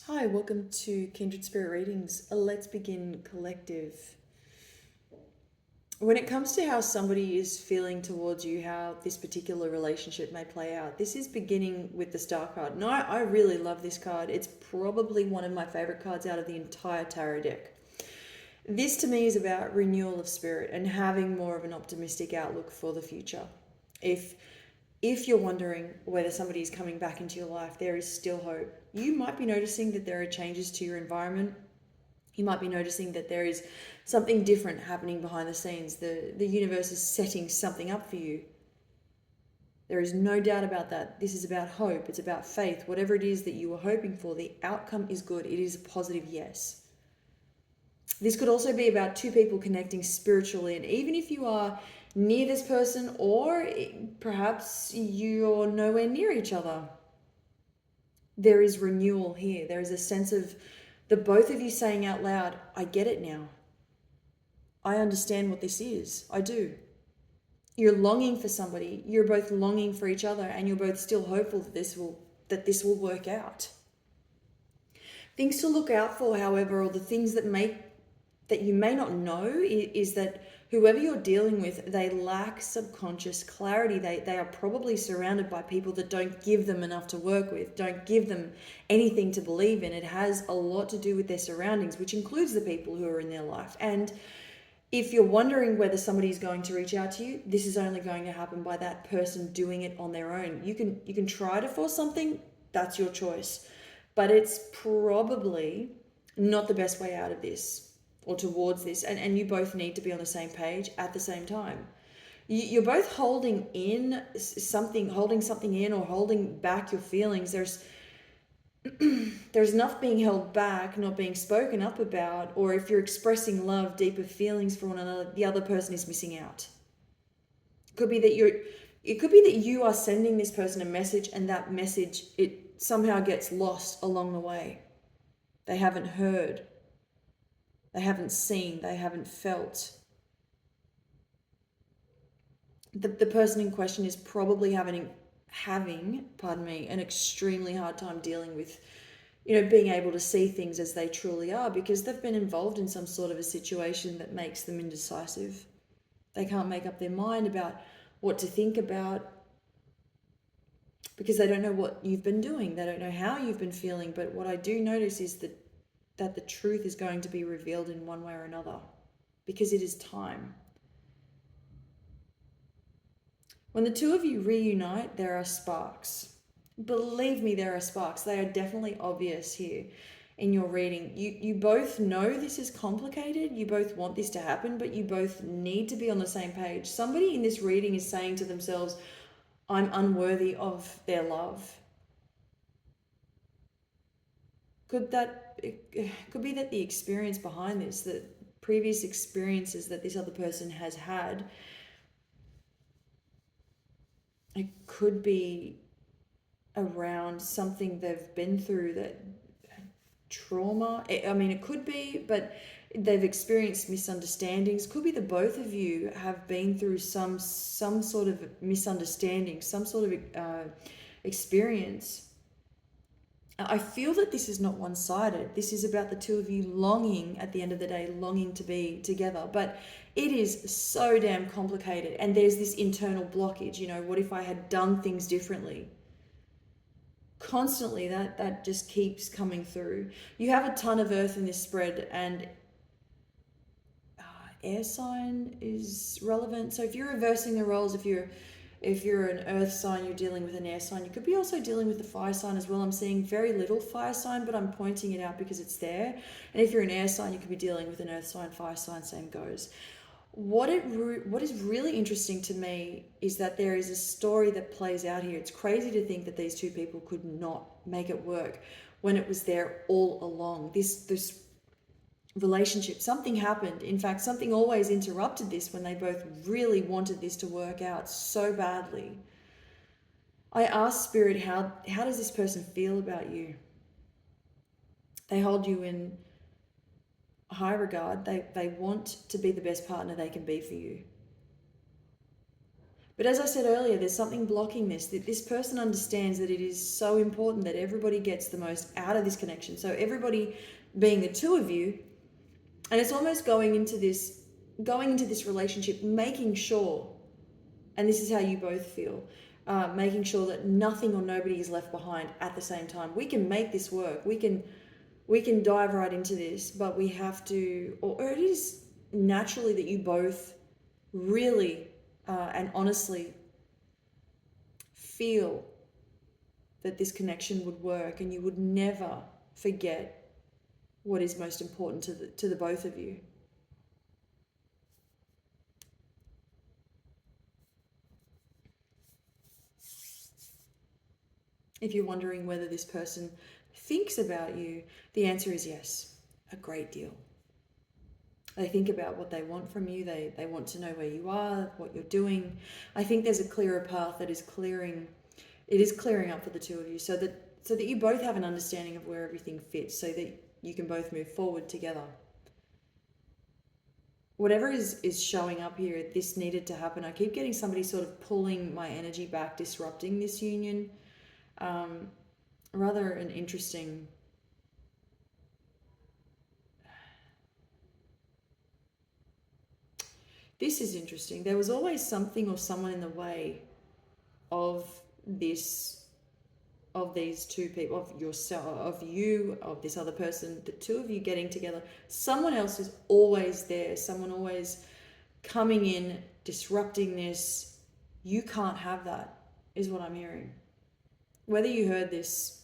Hi, welcome to Kindred Spirit Readings. Let's begin collective. When it comes to how somebody is feeling towards you, how this particular relationship may play out, this is beginning with the Star card. And I really love this card. It's probably one of my favorite cards out of the entire tarot deck. This to me is about renewal of spirit and having more of an optimistic outlook for the future. If you're wondering whether somebody is coming back into your life, there is still hope. You might be noticing that there are changes to your environment. You might be noticing that there is something different happening behind the scenes. The universe is setting something up for you. There is no doubt about that. This is about hope. It's about faith. Whatever it is that you were hoping for, the outcome is good. It is a positive yes. This could also be about two people connecting spiritually. And even if you are near this person, or perhaps you're nowhere near each other, there is renewal here. There is a sense of the both of you saying out loud, I get it now. I understand what this is. I do. You're longing for somebody. You're both longing for each other, and you're both still hopeful that this will work out. Things to look out for, however, or the things that you may not know, is that whoever you're dealing with, they lack subconscious clarity. They are probably surrounded by people that don't give them enough to work with, don't give them anything to believe in. It has a lot to do with their surroundings, which includes the people who are in their life. And if you're wondering whether somebody is going to reach out to you, this is only going to happen by that person doing it on their own. You can try to force something, that's your choice. But it's probably not the best way out of this or towards this. And you both need to be on the same page at the same time. You're both holding something in, or holding back your feelings. There's enough being held back, not being spoken up about, or if you're expressing love, deeper feelings for one another, the other person is missing out. It could be that you are sending this person a message, and that message, it somehow gets lost along the way. They haven't heard. They haven't seen. They haven't felt. The person in question is probably having an extremely hard time dealing with, being able to see things as they truly are, because they've been involved in some sort of a situation that makes them indecisive. They can't make up their mind about what to think about, because they don't know what you've been doing. They don't know how you've been feeling. But what I do notice is that the truth is going to be revealed in one way or another, because it is time. When the two of you reunite, there are sparks. Believe me, there are sparks. They are definitely obvious here in your reading. You both know this is complicated. You both want this to happen, but you both need to be on the same page. Somebody in this reading is saying to themselves, I'm unworthy of their love. It could be that the experience behind this, the previous experiences that this other person has had, it could be around something they've been through, that trauma. It could be, but they've experienced misunderstandings. Could be that both of you have been through some sort of misunderstanding, some sort of experience. I feel that this is not one-sided. This is about the two of you longing, at the end of the day, longing to be together. But it is so damn complicated. And there's this internal blockage. What if I had done things differently? Constantly, that just keeps coming through. You have a ton of earth in this spread, and air sign is relevant. So if you're reversing the roles, if you're an earth sign, you're dealing with an air sign. You could be also dealing with the fire sign as well. I'm seeing very little fire sign, but I'm pointing it out because it's there. And if you're an air sign, you could be dealing with an earth sign, fire sign, same goes. What is really interesting to me is that there is a story that plays out here. It's crazy to think that these two people could not make it work when it was there all along. This relationship, something happened. In fact, something always interrupted this when they both really wanted this to work out so badly. I asked Spirit, how does this person feel about you? They hold you in high regard. They want to be the best partner they can be for you. But as I said earlier, there's something blocking this, that this person understands that it is so important that everybody gets the most out of this connection. So everybody being the two of you, and it's almost going into this relationship, making sure, and this is how you both feel, making sure that nothing or nobody is left behind at the same time. We can make this work. We can dive right into this, but we have to, or it is naturally that you both really and honestly feel that this connection would work, and you would never forget what is most important to the both of you. If you're wondering whether this person thinks about you, the answer is yes, a great deal. They think about what they want from you. They want to know where you are, what you're doing. I think there's a clearer path that is clearing. It is clearing up for the two of you, so that you both have an understanding of where everything fits, so that you can both move forward together. Whatever is showing up here, this needed to happen. I keep getting somebody sort of pulling my energy back, disrupting this union. Rather an interesting. This is interesting. There was always something or someone in the way of this, of these two people, of yourself, of you, of this other person, the two of you getting together. Someone else is always there. Someone always coming in, disrupting this. You can't have that, is what I'm hearing. Whether you heard this,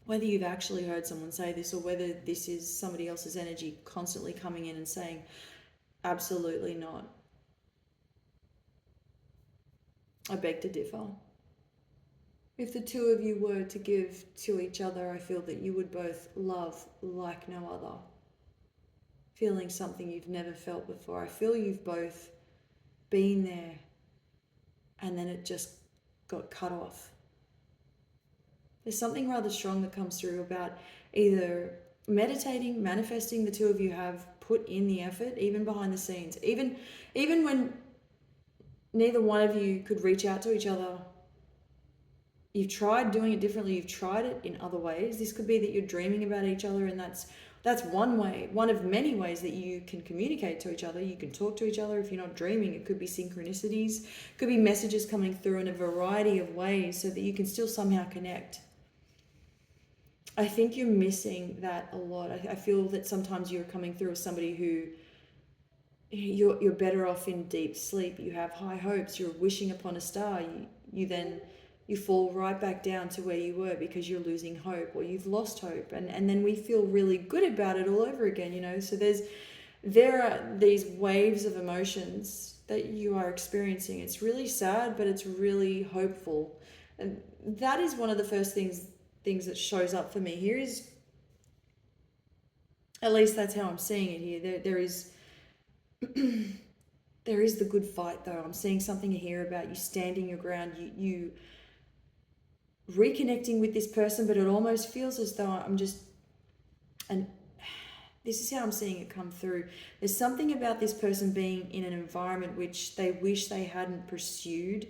whether you've actually heard someone say this, or whether this is somebody else's energy constantly coming in and saying, absolutely not. I beg to differ. If the two of you were to give to each other, I feel that you would both love like no other. Feeling something you've never felt before. I feel you've both been there and then it just got cut off. There's something rather strong that comes through about either meditating, manifesting. The two of you have put in the effort, even behind the scenes, even when neither one of you could reach out to each other. You've tried doing it differently. You've tried it in other ways. This could be that you're dreaming about each other, and that's one way, one of many ways that you can communicate to each other. You can talk to each other. If you're not dreaming, it could be synchronicities, it could be messages coming through in a variety of ways so that you can still somehow connect. I think you're missing that a lot. I feel that sometimes you're coming through as somebody who you're better off in deep sleep. You have high hopes. You're wishing upon a star. You fall right back down to where you were because you're losing hope, or you've lost hope, and then we feel really good about it all over again. So there are these waves of emotions that you are experiencing. It's really sad, but it's really hopeful, and that is one of the first things that shows up for me here. Is, at least that's how I'm seeing it here, there is there is the good fight, though. I'm seeing something here about you standing your ground, you reconnecting with this person, but it almost feels as though and this is how I'm seeing it come through. There's something about this person being in an environment which they wish they hadn't pursued,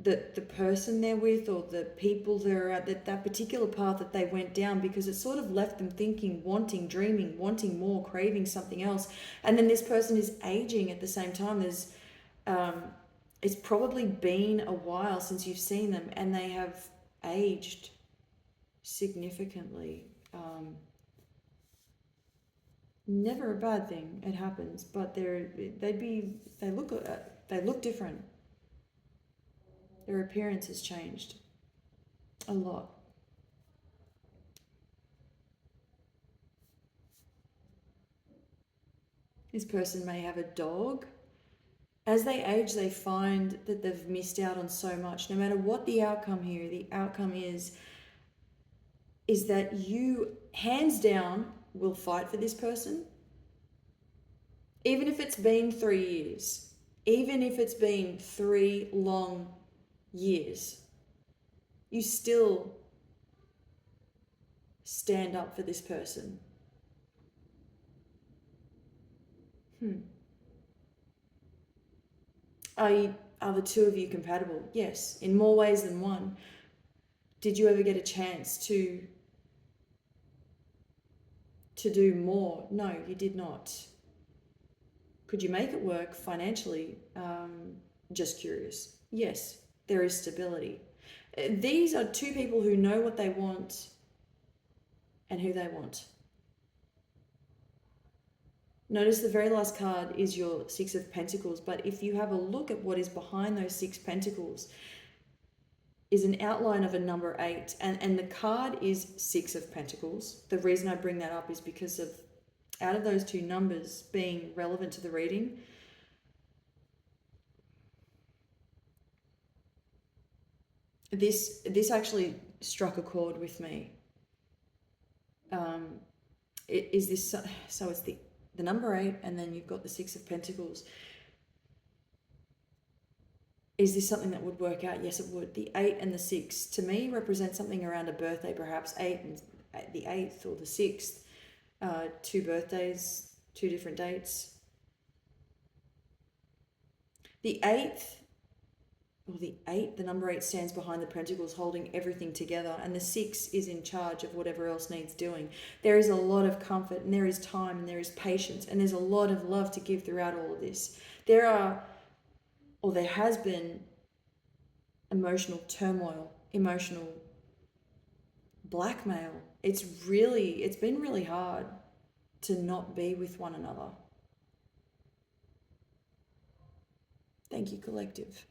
the person they're with, or the people they're at, that particular path that they went down, because it sort of left them thinking, wanting, dreaming, wanting more, craving something else. And then this person is aging at the same time. There's it's probably been a while since you've seen them, and they have aged significantly. Never a bad thing, it happens, but they look different. Their appearance has changed a lot. This person may have a dog. As they age, they find that they've missed out on so much. No matter what the outcome here, the outcome is that you, hands down, will fight for this person. Even if it's been 3 years, even if it's been 3 long years, you still stand up for this person. I Are the two of you compatible? Yes, in more ways than one. Did you ever get a chance to do more? No, you did not. Could you make it work financially? Just curious. Yes, there is stability. These are two people who know what they want and who they want. Notice the very last card is your Six of Pentacles, but if you have a look at what is behind those six pentacles, is an outline of a number 8, and the card is Six of Pentacles. The reason I bring that up is because of, out of those two numbers being relevant to the reading, this actually struck a chord with me. Is this, so it's the number 8, and then you've got the Six of Pentacles. Is this something that would work out? Yes, it would. The 8 and the 6 to me represent something around a birthday, perhaps 8 and the 8th or the 6th. Two birthdays, two different dates. The 8th, or the 8, the number 8 stands behind the pentacles, holding everything together, and the 6 is in charge of whatever else needs doing. There is a lot of comfort, and there is time, and there is patience, and there's a lot of love to give throughout all of this. There has been emotional turmoil, emotional blackmail. It's been really hard to not be with one another. Thank you, collective.